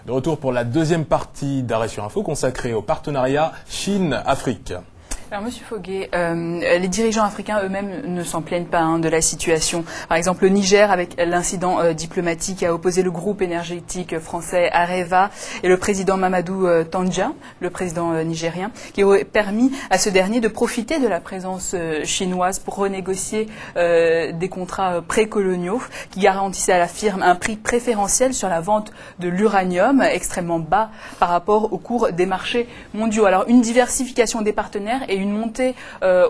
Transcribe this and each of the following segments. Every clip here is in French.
De retour pour la deuxième partie d'Arrêt sur Info consacrée au partenariat Chine-Afrique. Alors, Monsieur Foguet, les dirigeants africains eux-mêmes ne s'en plaignent pas de la situation. Par exemple, le Niger, avec l'incident diplomatique, a opposé le groupe énergétique français Areva et le président Mamadou Tandja, le président nigérien, qui aurait permis à ce dernier de profiter de la présence chinoise pour renégocier des contrats précoloniaux qui garantissaient à la firme un prix préférentiel sur la vente de l'uranium, extrêmement bas par rapport au cours des marchés mondiaux. Alors, une diversification des partenaires et une montée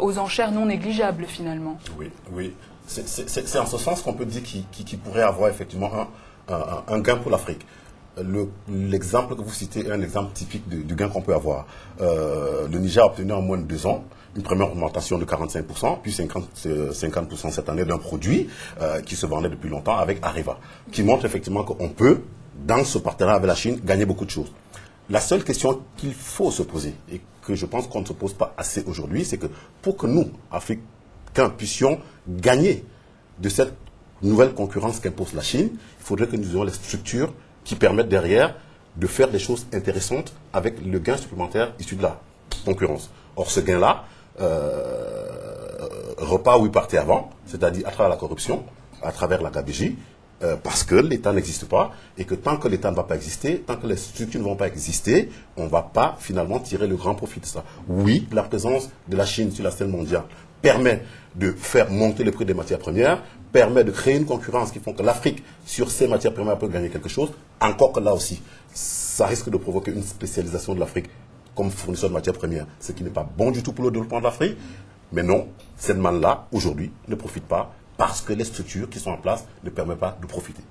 aux enchères non négligeable finalement. Oui, oui. C'est en ce sens qu'on peut dire qu'il pourrait avoir effectivement un gain pour l'Afrique. L'exemple que vous citez est un exemple typique du gain qu'on peut avoir. Le Niger a obtenu en moins de 2 ans une première augmentation de 45%, puis 50% cette année d'un produit qui se vendait depuis longtemps avec Areva, qui montre effectivement qu'on peut, dans ce partenariat avec la Chine, gagner beaucoup de choses. La seule question qu'il faut se poser, et que je pense qu'on ne se pose pas assez aujourd'hui, c'est que pour que nous, Africains, puissions gagner de cette nouvelle concurrence qu'impose la Chine, il faudrait que nous ayons les structures qui permettent derrière de faire des choses intéressantes avec le gain supplémentaire issu de la concurrence. Or, ce gain-là repart où il partait avant, c'est-à-dire à travers la corruption, à travers la gabegie, parce que l'État n'existe pas et que tant que l'État ne va pas exister, tant que les structures ne vont pas exister, on ne va pas finalement tirer le grand profit de ça. Oui, la présence de la Chine sur la scène mondiale permet de faire monter le prix des matières premières, permet de créer une concurrence qui font que l'Afrique, sur ces matières premières, peut gagner quelque chose, encore que là aussi, ça risque de provoquer une spécialisation de l'Afrique comme fournisseur de matières premières, ce qui n'est pas bon du tout pour le développement de l'Afrique. Mais non, cette manne-là, aujourd'hui, ne profite pas parce que les structures qui sont en place ne permettent pas de profiter.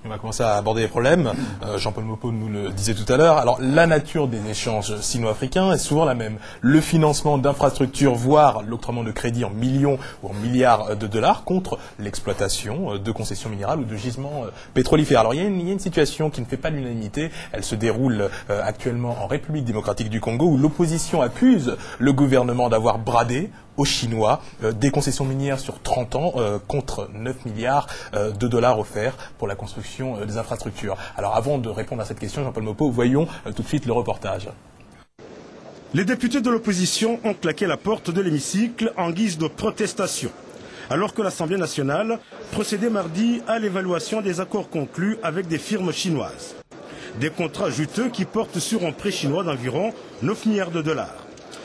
On va commencer à aborder les problèmes. Jean-Paul Maupeou nous le disait tout à l'heure. Alors, la nature des échanges sino-africains est souvent la même. Le financement d'infrastructures, voire l'octroiement de crédits en millions ou en milliards de dollars contre l'exploitation de concessions minérales ou de gisements pétrolifères. Alors, il y a une situation qui ne fait pas l'unanimité. Elle se déroule actuellement en République démocratique du Congo, où l'opposition accuse le gouvernement d'avoir bradé aux Chinois des concessions minières sur 30 ans contre 9 milliards de dollars offerts pour la construction des infrastructures. Alors avant de répondre à cette question, Jean-Paul Maupeou, voyons tout de suite le reportage. Les députés de l'opposition ont claqué la porte de l'hémicycle en guise de protestation, alors que l'Assemblée nationale procédait mardi à l'évaluation des accords conclus avec des firmes chinoises. Des contrats juteux qui portent sur un prêt chinois d'environ 9 milliards de dollars.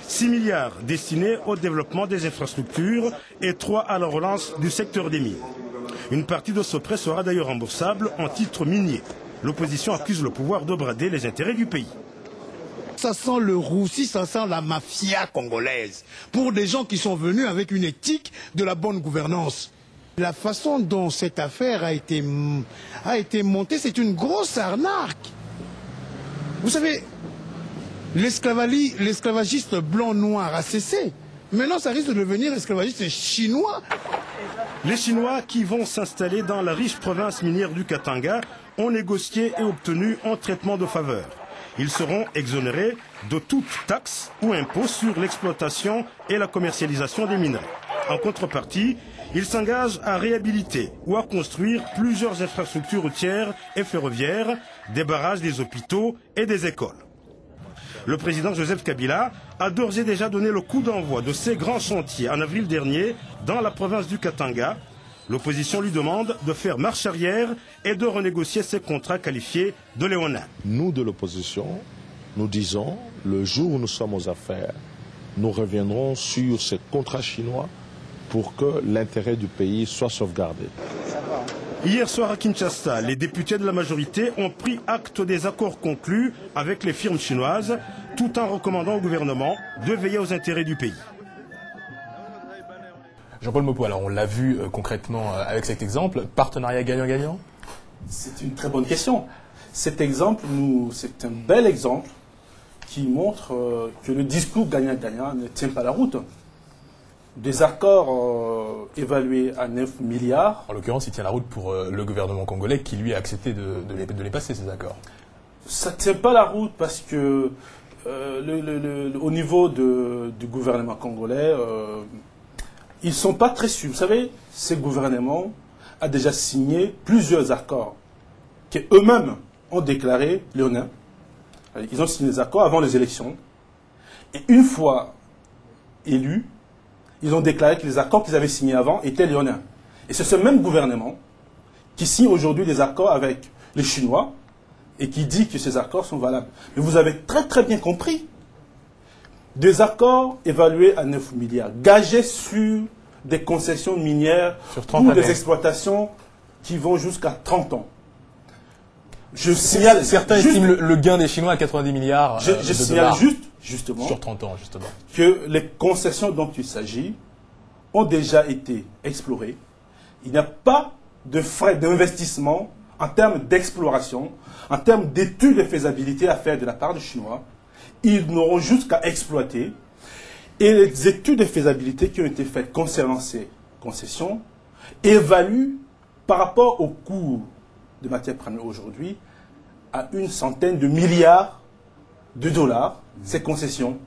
6 milliards destinés au développement des infrastructures et 3 à la relance du secteur des mines. Une partie de ce prêt sera d'ailleurs remboursable en titres miniers. L'opposition accuse le pouvoir de brader les intérêts du pays. Ça sent le roussi, ça sent la mafia congolaise. Pour des gens qui sont venus avec une éthique de la bonne gouvernance. La façon dont cette affaire a été montée, c'est une grosse arnaque. Vous savez, l'esclavagiste blanc-noir a cessé. Maintenant, ça risque de devenir esclavagiste chinois. Les Chinois qui vont s'installer dans la riche province minière du Katanga ont négocié et obtenu un traitement de faveur. Ils seront exonérés de toute taxe ou impôt sur l'exploitation et la commercialisation des minerais. En contrepartie, ils s'engagent à réhabiliter ou à construire plusieurs infrastructures routières et ferroviaires, des barrages, des hôpitaux et des écoles. Le président Joseph Kabila a d'ores et déjà donné le coup d'envoi de ces grands chantiers en avril dernier dans la province du Katanga. L'opposition lui demande de faire marche arrière et de renégocier ses contrats qualifiés de léonins. Nous de l'opposition, nous disons, le jour où nous sommes aux affaires, nous reviendrons sur ces contrats chinois pour que l'intérêt du pays soit sauvegardé. Hier soir à Kinshasa, les députés de la majorité ont pris acte des accords conclus avec les firmes chinoises, tout en recommandant au gouvernement de veiller aux intérêts du pays. Jean-Paul Maupeou, alors on l'a vu concrètement avec cet exemple, partenariat gagnant-gagnant? C'est une très bonne question. Cet exemple, c'est un bel exemple qui montre que le discours gagnant-gagnant ne tient pas la route. Des accords évalués à 9 milliards. En l'occurrence, il tient la route pour le gouvernement congolais qui, lui, a accepté de les passer, ces accords. Ça ne tient pas la route parce que au niveau du gouvernement congolais, ils ne sont pas très sûrs. Vous savez, ce gouvernement a déjà signé plusieurs accords qu'eux-mêmes ont déclaré léonins. Ils ont signé des accords avant les élections. Et une fois élus, ils ont déclaré que les accords qu'ils avaient signés avant étaient léonins. Et c'est ce même gouvernement qui signe aujourd'hui des accords avec les Chinois et qui dit que ces accords sont valables. Mais vous avez très très bien compris. Des accords évalués à 9 milliards, gagés sur des concessions minières ou des exploitations qui vont jusqu'à 30 ans. Je signale, certains estiment le gain des Chinois à 90 milliards je de signale dollars justement sur 30 ans, justement. Que les concessions dont il s'agit ont déjà été explorées. Il n'y a pas de frais d'investissement en termes d'exploration, en termes d'études de faisabilité à faire de la part des Chinois. Ils n'auront juste qu'à exploiter. Et les études de faisabilité qui ont été faites concernant ces concessions évaluent par rapport au coût de matières premières aujourd'hui à 100 milliards de dollars, ces concessions.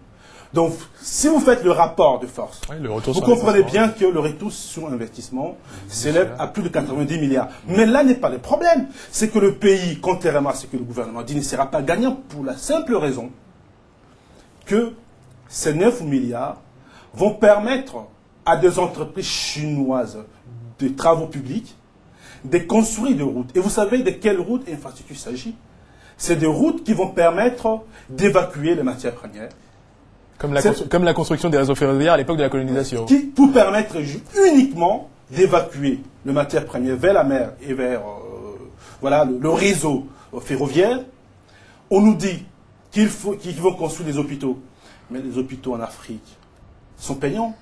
Donc, si vous faites le rapport de force, vous comprenez bien que le retour sur investissement s'élève à plus de 90 milliards. Mais là n'est pas le problème. C'est que le pays, contrairement à ce que le gouvernement dit, ne sera pas gagnant pour la simple raison que ces 9 milliards vont permettre à des entreprises chinoises de travaux publics de construire des routes. Et vous savez de quelles routes et infrastructures il s'agit? C'est des routes qui vont permettre d'évacuer les matières premières. Comme la construction des réseaux ferroviaires à l'époque de la colonisation. Pour permettre uniquement d'évacuer les matières premières vers la mer et vers voilà, le réseau ferroviaire. On nous dit qu'ils vont construire des hôpitaux. Mais les hôpitaux en Afrique sont payants.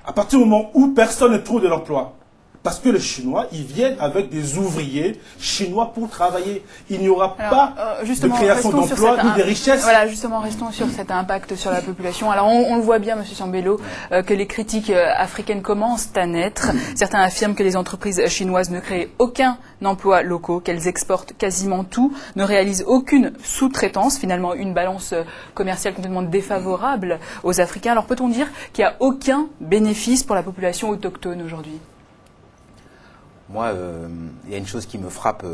À partir du moment où personne ne trouve de l'emploi, parce que les Chinois, ils viennent avec des ouvriers chinois pour travailler. Il n'y aura pas de création d'emplois ni de richesses. Voilà, justement, restons sur cet impact sur la population. Alors, on le voit bien, M. Sambello, que les critiques africaines commencent à naître. Certains affirment que les entreprises chinoises ne créent aucun emploi local, qu'elles exportent quasiment tout, ne réalisent aucune sous-traitance, finalement une balance commerciale complètement défavorable aux Africains. Alors, peut-on dire qu'il n'y a aucun bénéfice pour la population autochtone aujourd'hui ? Moi, il y a une chose qui me frappe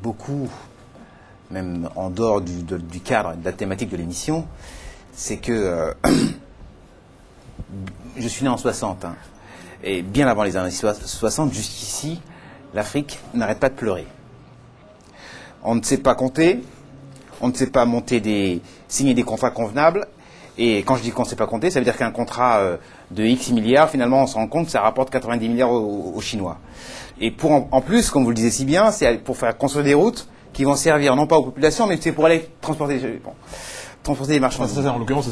beaucoup, même en dehors du cadre, de la thématique de l'émission, c'est que je suis né en 60, hein, et bien avant les années 60, jusqu'ici, l'Afrique n'arrête pas de pleurer. On ne sait pas compter, on ne sait pas signer des contrats convenables, et quand je dis qu'on ne sait pas compter, ça veut dire qu'un contrat de X milliards, finalement, on se rend compte que ça rapporte 90 milliards aux Chinois. Et en plus, comme vous le disiez si bien, c'est pour faire construire des routes qui vont servir non pas aux populations, mais c'est pour aller transporter des marchandises. En l'occurrence,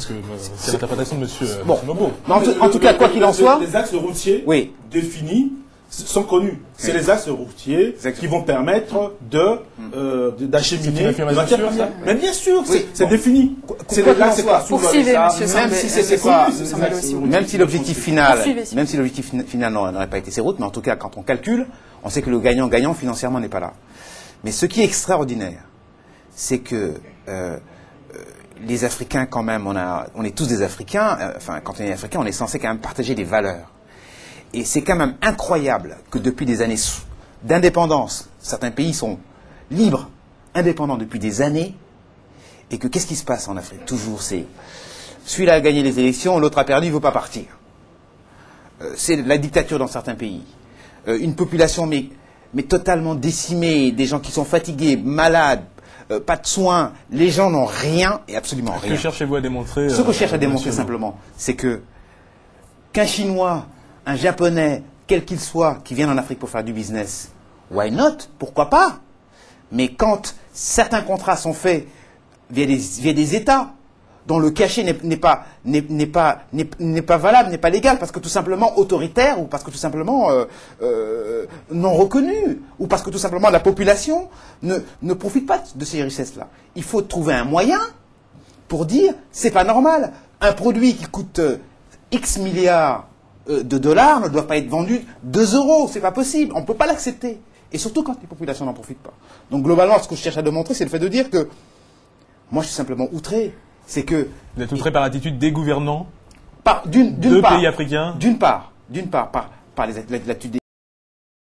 c'est l'interprétation de M. Mobo. En tout cas, quoi qu'il en soit... Les axes routiers définis sont connus. C'est les axes routiers qui vont permettre d'acheminer les matières premières. Mais bien sûr, c'est défini. C'est les axes poursuivez, monsieur même si l'objectif final n'aurait pas été ces routes, mais en tout cas, quand on calcule, on sait que le gagnant-gagnant financièrement n'est pas là. Mais ce qui est extraordinaire, c'est que les Africains, quand même, on est tous des Africains. Enfin, quand on est Africain, on est censé quand même partager des valeurs. Et c'est quand même incroyable que depuis des années d'indépendance, certains pays sont libres, indépendants depuis des années, et que qu'est-ce qui se passe en Afrique? Toujours, c'est celui-là a gagné les élections, l'autre a perdu, il ne veut pas partir. C'est la dictature dans certains pays. Une population mais totalement décimée, des gens qui sont fatigués, malades, pas de soins, les gens n'ont rien et absolument rien. Que cherchez-vous à démontrer? Ce que je cherche à démontrer simplement, c'est qu'un Chinois, un Japonais, quel qu'il soit, qui vient en Afrique pour faire du business, why not? Pourquoi pas? Mais quand certains contrats sont faits via des États, dont le cachet n'est pas valable, n'est pas légal, parce que tout simplement autoritaire, ou parce que tout simplement non reconnu, ou parce que tout simplement la population ne profite pas de ces richesses-là. Il faut trouver un moyen pour dire, c'est pas normal. Un produit qui coûte X milliards de dollars ne doit pas être vendu 2 €. C'est pas possible. On ne peut pas l'accepter. Et surtout quand les populations n'en profitent pas. Donc globalement, ce que je cherche à démontrer, c'est le fait de dire que moi, je suis simplement outré. C'est que... Vous êtes outré par l'attitude des gouvernants de pays africains? D'une part, par l'attitude